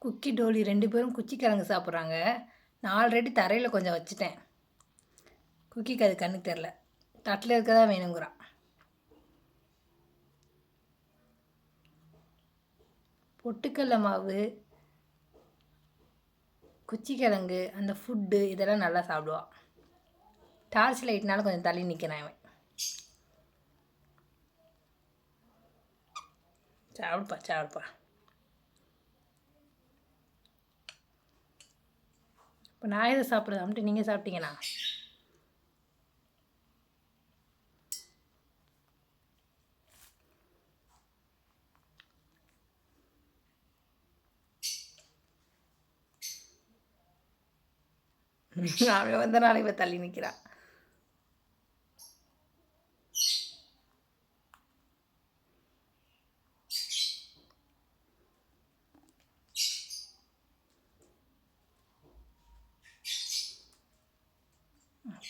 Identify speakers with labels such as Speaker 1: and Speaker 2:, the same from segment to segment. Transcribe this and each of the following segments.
Speaker 1: Cookie Dolly 2 பேரும் குச்சி கிழங்கு சாப்பிட்றாங்க. நான் ஆல்ரெடி தரையில் கொஞ்சம் வச்சுட்டேன். குக்கிக்கு அது கண்ணுக்கு தெரில. தட்டில் இருக்க தான் வேணுங்கிறான். பொட்டுக்கடல மாவு, குச்சி கிழங்கு, அந்த ஃபுட்டு இதெல்லாம் நல்லா சாப்பிடுவான். டார்ச் லைட்னால கொஞ்சம் தள்ளி நிற்கிறான் அவன். சாப்பிடுப்பா சாப்பிடுப்பா. இப்போ நான் எதை சாப்பிட்றதான்ட்டு நீங்கள் சாப்பிட்டீங்கண்ணா? அவன் வந்த நாளைக்கு இப்போ தள்ளி நிற்கிறான்.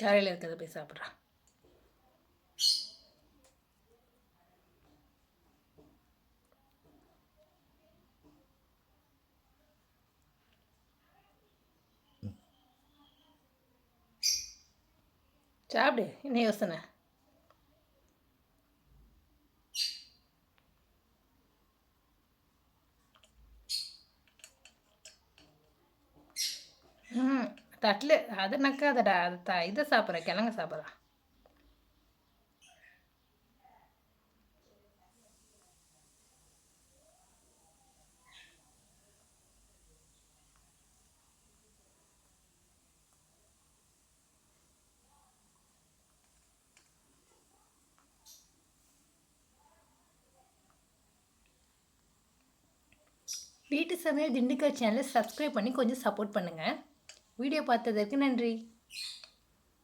Speaker 1: தரையில் இருக்கிறத போய் சாப்பிட்றான். சாப்பிடு, என்ன யோசனை? தட்டில் அதை நக்காதடா. அது இதை சாப்பிட்றேன், கிழங்க சாப்பிட்றான். வீட்டு சமையல் திண்டுக்கல் சேனலை சப்ஸ்கிரைப் பண்ணி கொஞ்சம் சப்போர்ட் பண்ணுங்கள். வீடியோ பார்த்ததற்கு நன்றி.